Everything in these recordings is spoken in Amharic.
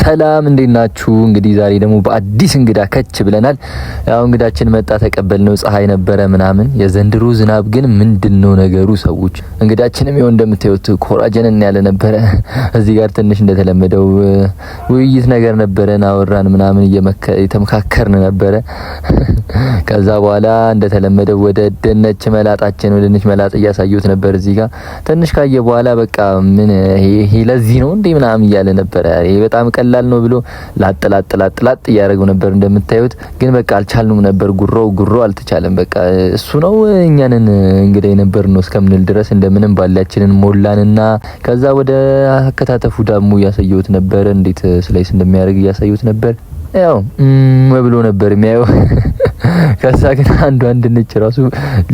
ሰላም እንዴት ናችሁ? እንግዲህ ዛሬ ደግሞ በአዲስ እንግዳ ከች ብለናል። ያው እንግዳችን መጣ ተቀበልነው። ፀሐይ ነበረ ምናምን። የዘንድሮ ዝናብ ግን ምንድነው ነገሩ? ሰዎች እንግዳችንም ይኸው እንደምታዩት ኮራጀነን ያለ ነበረ። እዚህ ጋር ትንሽ እንደተለመደው ውይይት ነገር ነበረን፣ አወራን ምናምን እየተመካከርን ነበረ። ከዛ በኋላ እንደተለመደው ወደ ድንች መላጣችን ወደ ድንች መላጥ እያሳዩት ነበር። እዚህ ጋር ትንሽ ካየ በኋላ በቃ ምን ይሄ ለዚህ ነው እንዴ ምናምን እያለ ነበር። ይሄ በጣም ቀላል ነው ብሎ ላጥ እያደረገው ነበር እንደምታዩት። ግን በቃ አልቻልንም ነበር። ጉሮ አልተቻለም። በቃ እሱ ነው እኛንን እንግዲህ የነበር ነው እስከምንል ድረስ እንደምንም ባላችንን ሞላንና ከዛ ወደ አከታተፉ ዳሙ እያሳየሁት ነበር። እንዴት ስላይስ እንደሚያደርግ እያሳየሁት ነበር። ያው ብሎ ነበር የሚያየው። ከዛ ግን አንድ ድንች ራሱ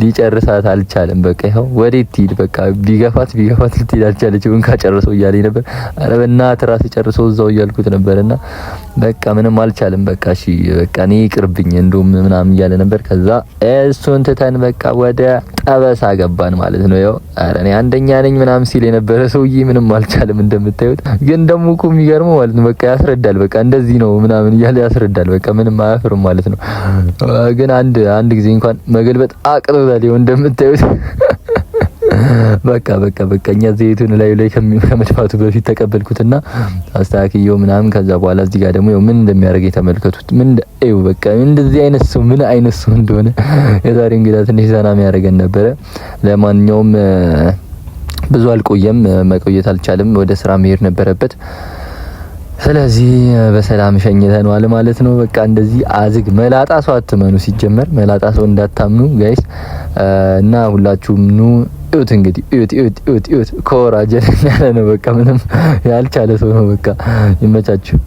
ሊጨርሳት አልቻለም። በቃ ይሄው ወዴት ይል በቃ ቢገፋት ልትሄድ አልቻለችም። እንካ ጨርሰው እያለኝ ነበር። ኧረ በእናትህ ራስህ ጨርሰው እዛው እያልኩት ነበርና በቃ ምንም አልቻለም። በቃ እሺ በቃ እኔ ይቅርብኝ እንደውም ምናምን እያለ ነበር። ከዛ እሱን ትተን በቃ ወደ ጠበሳ ገባን ማለት ነው። ያው ኧረ እኔ አንደኛ ነኝ ምናምን ሲል የነበረ ሰውዬ ምንም አልቻለም እንደምታዩት። ግን ደግሞ እኮ የሚገርመው ማለት ነው በቃ ያስረዳል። በቃ እንደዚህ ነው ምናምን እያለ ያስረዳል። በቃ ምንም አያፍርም ማለት ነው። ግን አንድ ጊዜ እንኳን መገልበጥ አቅርበል ይው እንደምታዩት። በቃ እኛ ዘይቱን ላይ ከመድፋቱ በፊት ተቀበልኩትና አስተካክየው ምናምን። ከዛ በኋላ እዚህ ጋር ደግሞ ምን እንደሚያደርግ የተመልከቱት። በቃ እንደዚህ አይነት ሰው ምን አይነት ሰው እንደሆነ የዛሬ እንግዳ ትንሽ ዘና የሚያደርገን ነበረ። ለማንኛውም ብዙ አልቆየም፣ መቆየት አልቻለም። ወደ ስራ መሄድ ነበረበት። ስለዚህ በሰላም ሸኝተነዋል ማለት ነው። በቃ እንደዚህ አዝግ መላጣ ሰው አትመኑ። ሲጀመር መላጣ ሰው እንዳታምኑ ጋይስ። እና ሁላችሁም ኑ እዩት። እንግዲህ እዩት ኮራጀን ያለ ነው። በቃ ምንም ያልቻለ ሰው ነው። በቃ ይመቻችሁ።